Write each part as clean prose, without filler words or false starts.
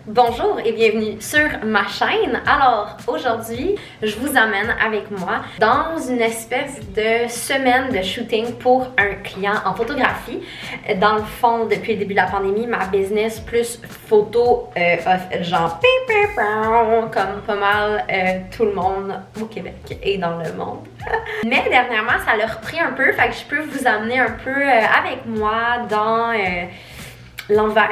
Bonjour et bienvenue sur ma chaîne. Alors aujourd'hui, je vous amène avec moi dans une espèce de semaine de shooting pour un client en photographie. Dans le fond, depuis le début de la pandémie, ma business plus photo a fait genre comme pas mal tout le monde au Québec et dans le monde. Mais dernièrement, ça l'a repris un peu, fait que je peux vous amener un peu avec moi dans l'envers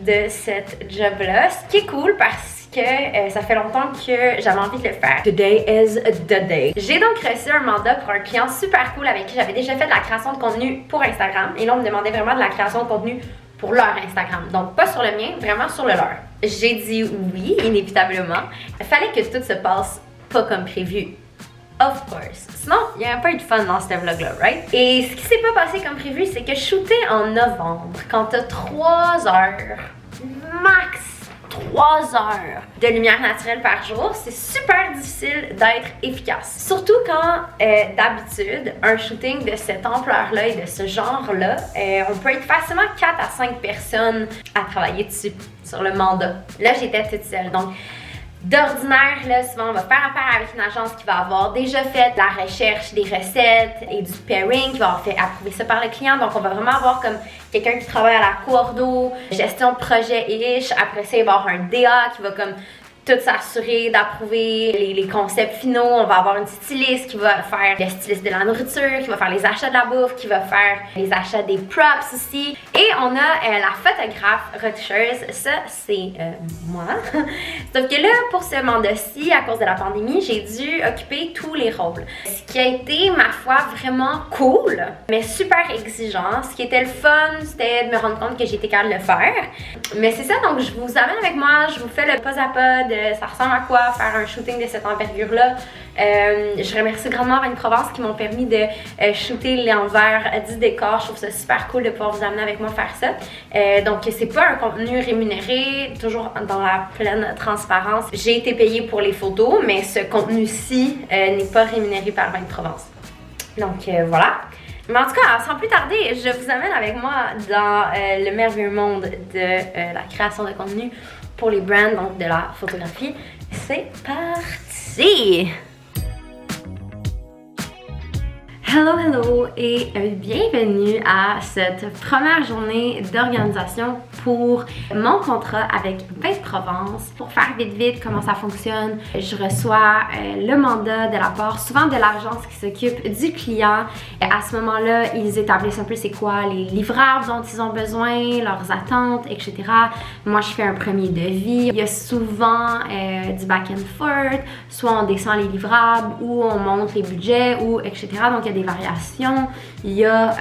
de cette job-là, ce qui est cool parce que ça fait longtemps que j'avais envie de le faire. Today is the day. J'ai donc reçu un mandat pour un client super cool avec qui j'avais déjà fait de la création de contenu pour Instagram. Et là, on me demandait vraiment de la création de contenu pour leur Instagram. Donc, pas sur le mien, vraiment sur le leur. J'ai dit oui, inévitablement. Il fallait que tout se passe pas comme prévu. Of course. Sinon, il y a un peu de fun dans ce vlog-là, right? Et ce qui s'est pas passé comme prévu, c'est que shooter en novembre, quand t'as 3 heures, max 3 heures de lumière naturelle par jour, c'est super difficile d'être efficace. Surtout quand, d'habitude, un shooting de cette ampleur-là et de ce genre-là, on peut être facilement 4 à 5 personnes à travailler dessus, sur le mandat. Là, j'étais toute seule, donc d'ordinaire, là, souvent, on va faire affaire avec une agence qui va avoir déjà fait la recherche des recettes et du pairing, qui va avoir fait approuver ça par le client. Donc, on va vraiment avoir comme quelqu'un qui travaille à la coordo, gestion de projet-ish. Après ça, il va y avoir un DA qui va comme tout s'assurer d'approuver les concepts finaux. On va avoir une styliste qui va faire le styliste de la nourriture, qui va faire les achats de la bouffe, qui va faire les achats des props aussi. Et on a la photographe retoucheuse, ça c'est moi. Sauf que là, pour ce mandat-ci, à cause de la pandémie, j'ai dû occuper tous les rôles. Ce qui a été, ma foi, vraiment cool, mais super exigeant. Ce qui était le fun, c'était de me rendre compte que j'étais capable de le faire. Mais c'est ça, donc je vous amène avec moi, je vous fais le pas à pas de ça ressemble à quoi faire un shooting de cette envergure-là. Je remercie grandement Vin Provence qui m'ont permis de shooter l'envers du décor. Je trouve ça super cool de pouvoir vous amener avec moi faire ça. Donc c'est pas un contenu rémunéré, toujours dans la pleine transparence. J'ai été payée pour les photos, mais ce contenu-ci n'est pas rémunéré par Vin Provence. Donc voilà. Mais en tout cas, sans plus tarder, je vous amène avec moi dans le merveilleux monde de la création de contenu pour les brands, donc de la photographie. C'est parti! Hello et bienvenue à cette première journée d'organisation pour mon contrat avec Vin Provence. Pour faire vite comment ça fonctionne, je reçois le mandat de la part souvent de l'agence qui s'occupe du client. À ce moment-là, ils établissent un peu c'est quoi les livrables dont ils ont besoin, leurs attentes, etc. Moi, je fais un premier devis. Il y a souvent du back and forth, soit on descend les livrables ou on monte les budgets ou etc. Donc, il y a des variations, il y a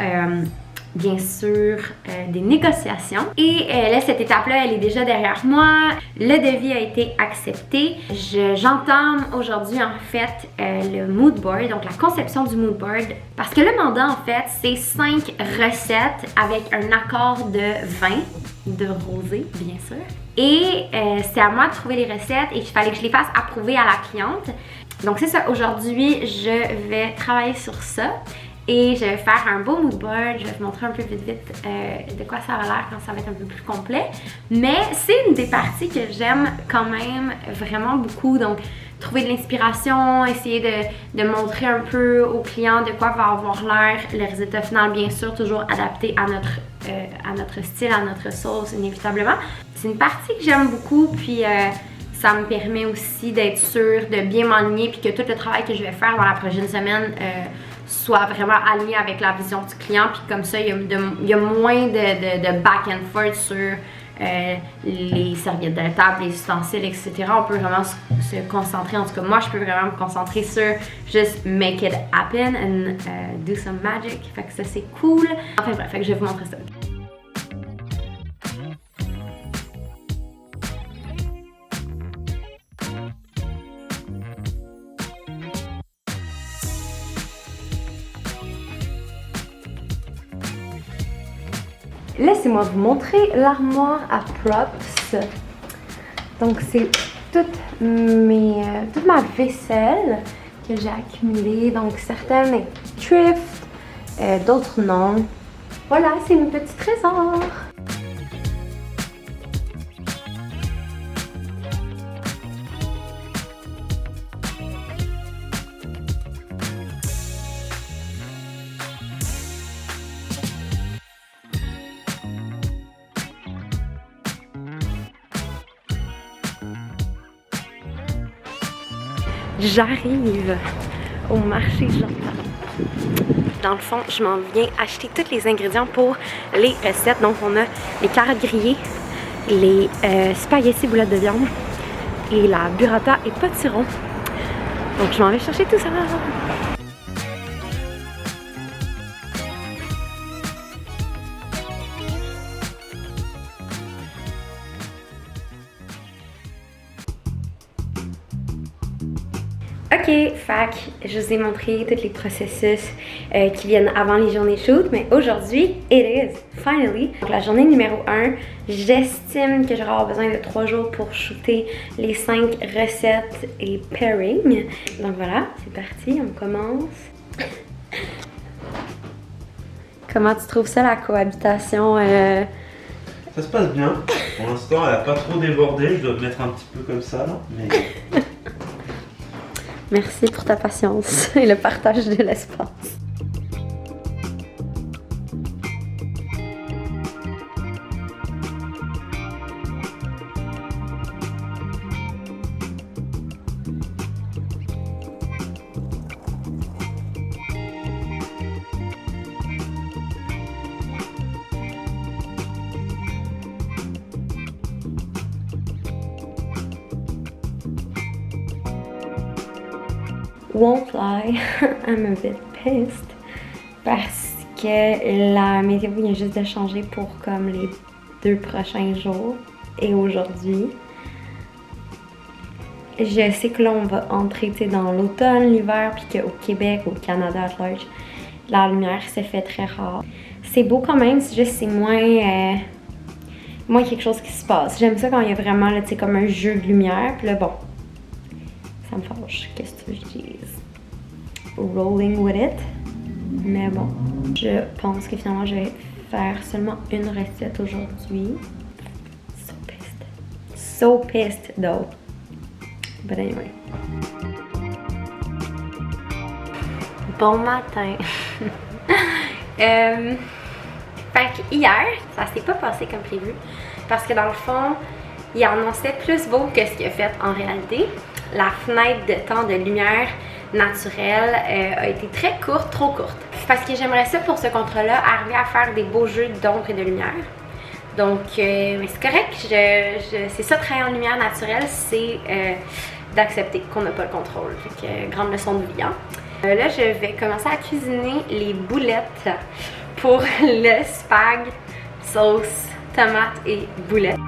bien sûr des négociations. Et là, cette étape-là, elle est déjà derrière moi. Le devis a été accepté. J'entame aujourd'hui en fait le mood board, donc la conception du mood board. Parce que le mandat, en fait, c'est 5 recettes avec un accord de vin, de rosé, bien sûr. Et c'est à moi de trouver les recettes et il fallait que je les fasse approuver à la cliente. Donc c'est ça, aujourd'hui, je vais travailler sur ça et je vais faire un beau mood board. Je vais vous montrer un peu vite de quoi ça va l'air quand ça va être un peu plus complet. Mais c'est une des parties que j'aime quand même vraiment beaucoup. Donc trouver de l'inspiration, essayer de montrer un peu aux clients de quoi va avoir l'air le résultat final, bien sûr, toujours adapté à notre style, à notre sauce, inévitablement. C'est une partie que j'aime beaucoup, puis ça me permet aussi d'être sûre de bien m'aligner puis que tout le travail que je vais faire dans la prochaine semaine soit vraiment aligné avec la vision du client. Puis comme ça, il y a moins de back and forth sur les serviettes de table, les ustensiles, etc. On peut vraiment se concentrer, en tout cas moi je peux vraiment me concentrer sur juste make it happen and do some magic. Fait que ça c'est cool. Enfin bref, fait que je vais vous montrer ça. Laissez-moi vous montrer l'armoire à props. Donc c'est toute ma vaisselle que j'ai accumulée. Donc certaines thrift, d'autres non. Voilà, c'est mes petits trésors. J'arrive au marché Jean. Dans le fond, je m'en viens acheter tous les ingrédients pour les recettes. Donc, on a les carottes grillées, les spaghettis boulettes de viande et la burrata et potiron. Donc, je m'en vais chercher tout ça. Ok, fac, je vous ai montré tous les processus qui viennent avant les journées shoot, mais aujourd'hui, it is, finally. Donc la journée numéro 1, j'estime que j'aurai besoin de 3 jours pour shooter les 5 recettes et pairing. Donc voilà, c'est parti, on commence. Comment tu trouves ça, la cohabitation? Ça se passe bien. Pour l'instant, elle n'a pas trop débordé. Je dois me mettre un petit peu comme ça, là. Mais... Merci pour ta patience et le partage de l'espace. Won't lie, I'm a bit pissed parce que la météo vient juste de changer pour comme les 2 prochains jours et aujourd'hui. Je sais que là on va entrer dans l'automne, l'hiver, puis qu'au Québec, au Canada at large, la lumière se fait très rare. C'est beau quand même, c'est juste c'est moins quelque chose qui se passe. J'aime ça quand il y a vraiment là, comme un jeu de lumière, puis là bon. Ça me fâche, qu'est-ce que tu veux que je dise? Rolling with it. Mais bon, je pense que finalement je vais faire seulement une recette aujourd'hui. So pissed. So pissed though. But anyway. Bon matin. Fait que hier, ça s'est pas passé comme prévu. Parce que dans le fond, il annonçait plus beau que ce qu'il a fait en réalité. La fenêtre de temps de lumière naturelle a été très courte, trop courte. Parce que j'aimerais ça pour ce contrat-là, arriver à faire des beaux jeux d'ombre et de lumière. Donc, mais c'est correct, c'est ça, travailler en lumière naturelle, c'est d'accepter qu'on n'a pas le contrôle. Fait que, grande leçon de vie, hein? Là, je vais commencer à cuisiner les boulettes pour le spag, sauce, tomate et boulettes.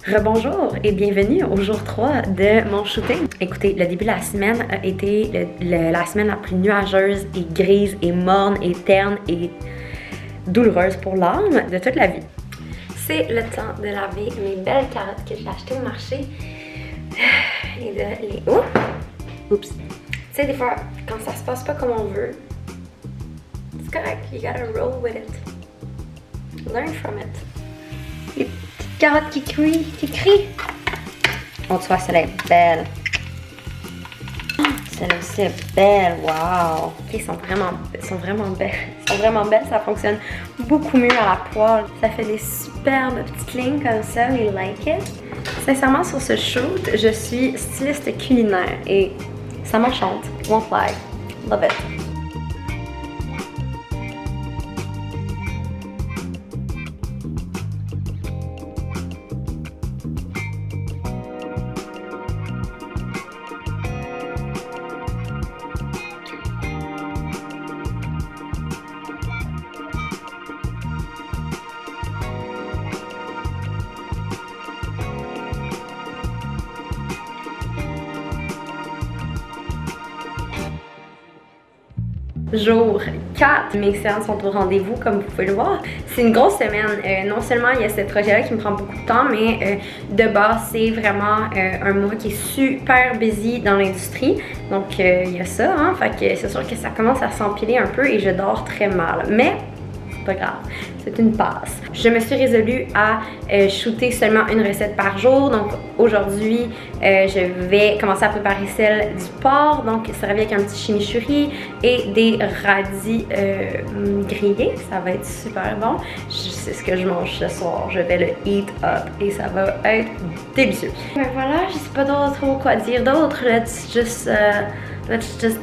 Rebonjour et bienvenue au jour 3 de mon shooting. Écoutez, le début de la semaine a été la semaine la plus nuageuse et grise et morne et terne et douloureuse pour l'âme de toute la vie. C'est le temps de laver mes belles carottes que j'ai achetées au marché et de les... Oh! Oups! Tu sais, des fois, quand ça se passe pas comme on veut, c'est correct, you gotta roll with it. Learn from it. Carotte qui crient. On te voit, celle-là est belle. Celle-là aussi est belle, wow. Elles sont vraiment belles. Elles sont vraiment belles, ça fonctionne beaucoup mieux à la poêle. Ça fait des superbes petites lignes comme ça, we like it. Sincèrement, sur ce shoot, je suis styliste culinaire et ça m'enchante. Won't lie. Love it. Jour 4. Mes séances sont au rendez-vous, comme vous pouvez le voir. C'est une grosse semaine. Non seulement il y a ce projet-là qui me prend beaucoup de temps, mais de base, c'est vraiment un mois qui est super busy dans l'industrie. Donc, il y a ça, hein. Fait que c'est sûr que ça commence à s'empiler un peu et je dors très mal. Mais pas grave, c'est une passe. Je me suis résolue à shooter seulement une recette par jour. Donc aujourd'hui, je vais commencer à préparer celle du porc. Donc ça revient avec un petit chimichurri et des radis grillés. Ça va être super bon. C'est ce que je mange ce soir. Je vais le eat up et ça va être délicieux. Mais voilà, je sais pas trop quoi dire d'autre. Let's just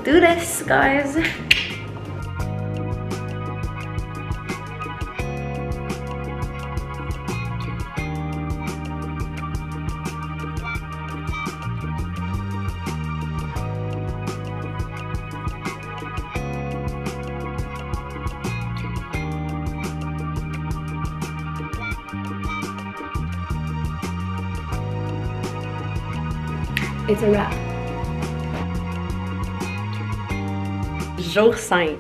do this, guys. It's a wrap. Jour 5.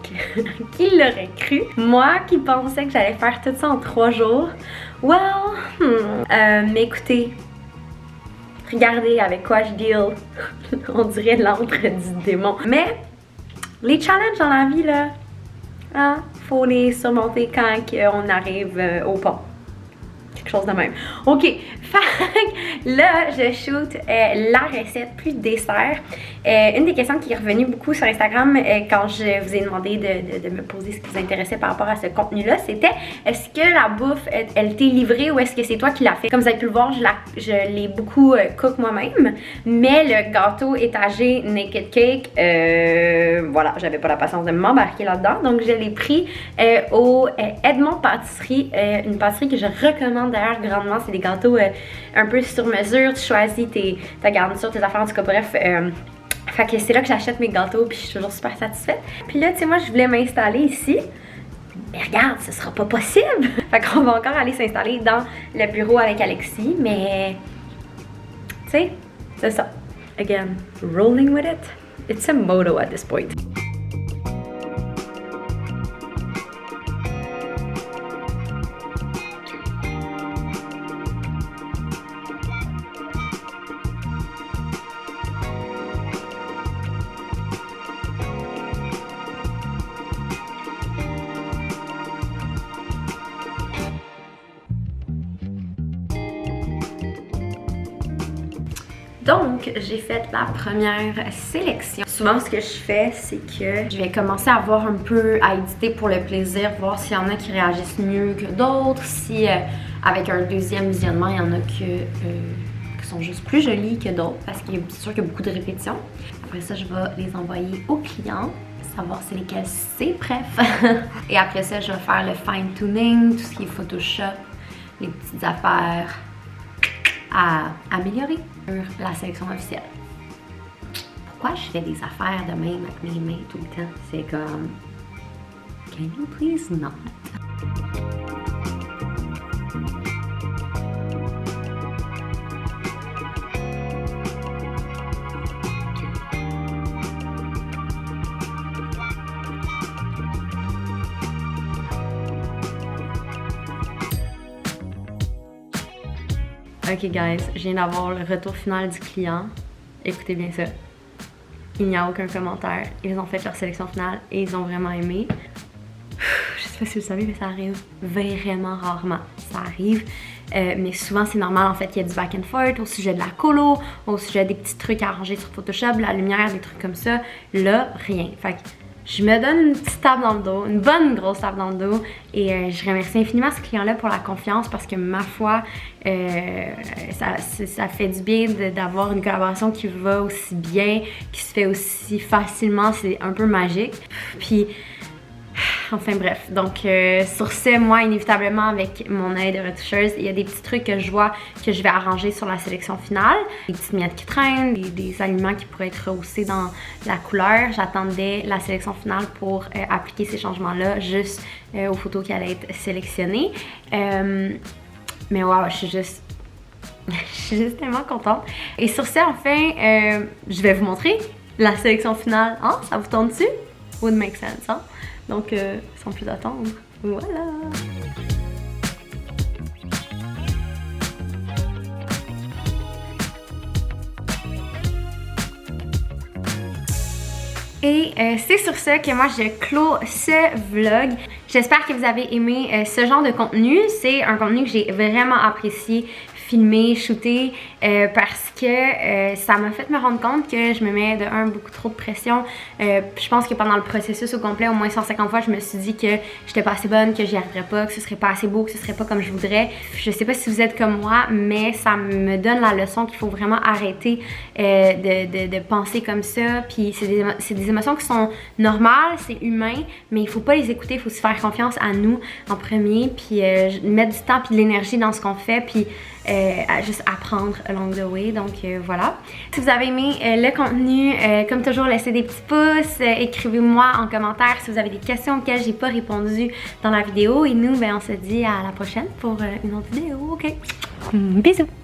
Qui l'aurait cru? Moi qui pensais que j'allais faire tout ça en 3 jours. Well, mais écoutez, regardez avec quoi je deal. On dirait l'antre du démon. Mais les challenges dans la vie, là, hein, faut les surmonter quand on arrive au pont. Quelque chose de même. Ok, fait là, je shoot la recette plus dessert. Une des questions qui est revenue beaucoup sur Instagram quand je vous ai demandé de me poser ce qui vous intéressait par rapport à ce contenu-là, c'était est-ce que la bouffe, elle t'est livrée ou est-ce que c'est toi qui l'as fait? Comme vous avez pu le voir, je l'ai beaucoup cook moi-même, mais le gâteau étagé Naked Cake, voilà, j'avais pas la patience de m'embarquer là-dedans, donc je l'ai pris au Edmond Pâtisserie, une pâtisserie que je recommande d'ailleurs grandement. C'est des gâteaux un peu sur mesure, tu choisis ta garniture, tes affaires, en tout cas bref. Fait que c'est là que j'achète mes gâteaux puis je suis toujours super satisfaite. Puis là, tu sais, moi je voulais m'installer ici. Mais regarde, ce sera pas possible! Fait qu'on va encore aller s'installer dans le bureau avec Alexis, mais tu sais, c'est ça. Again, rolling with it. It's a motto at this point. Donc, j'ai fait la première sélection. Souvent, ce que je fais, c'est que je vais commencer à voir un peu, à éditer pour le plaisir, voir s'il y en a qui réagissent mieux que d'autres, si avec un deuxième visionnement, il y en a qui sont juste plus jolies que d'autres, parce que c'est sûr qu'il y a beaucoup de répétitions. Après ça, je vais les envoyer aux clients, savoir c'est lesquels c'est, bref. Et après ça, je vais faire le fine-tuning, tout ce qui est Photoshop, les petites affaires à améliorer sur la sélection officielle. Pourquoi je fais des affaires de même avec mes mains tout le temps? C'est comme... Can you please not? Ok guys, je viens d'avoir le retour final du client. Écoutez bien ça. Il n'y a aucun commentaire. Ils ont fait leur sélection finale et ils ont vraiment aimé. Je sais pas si vous le savez, mais ça arrive vraiment rarement. Ça arrive. Mais souvent c'est normal en fait qu'il y ait du back and forth au sujet de la colo, au sujet des petits trucs à arranger sur Photoshop, la lumière, des trucs comme ça. Là, rien. Fait que je me donne une petite tape dans le dos, une bonne grosse tape dans le dos et je remercie infiniment ce client-là pour la confiance parce que ma foi, ça fait du bien d'avoir une collaboration qui va aussi bien, qui se fait aussi facilement, c'est un peu magique. Puis, enfin bref, donc sur ce, moi inévitablement avec mon aide de retoucheuse, il y a des petits trucs que je vois que je vais arranger sur la sélection finale. Des petites miettes qui traînent, des aliments qui pourraient être rehaussés dans la couleur. J'attendais la sélection finale pour appliquer ces changements-là juste aux photos qui allaient être sélectionnées. Mais wow, je suis juste tellement contente. Et sur ce, enfin, je vais vous montrer la sélection finale. Hein? Ça vous tente dessus? Would make sense, hein? Donc, sans plus attendre, voilà! Et c'est sur ça que moi je clôt ce vlog. J'espère que vous avez aimé ce genre de contenu. C'est un contenu que j'ai vraiment apprécié filmer, shooter parce que ça m'a fait me rendre compte que je me mets de un beaucoup trop de pression. Je pense que pendant le processus au complet, au moins 150 fois, je me suis dit que j'étais pas assez bonne, que j'y arriverais pas, que ce serait pas assez beau, que ce serait pas comme je voudrais. Je sais pas si vous êtes comme moi, mais ça me donne la leçon qu'il faut vraiment arrêter de penser comme ça. Puis c'est des émotions qui sont normales, c'est humain, mais il faut pas les écouter, il faut se faire confiance à nous en premier, puis mettre du temps puis de l'énergie dans ce qu'on fait, puis à juste apprendre along the way. Donc voilà. Si vous avez aimé le contenu, comme toujours, laissez des petits pouces, écrivez-moi en commentaire si vous avez des questions auxquelles j'ai pas répondu dans la vidéo. Et nous, ben, on se dit à la prochaine pour une autre vidéo. Ok? Bisous!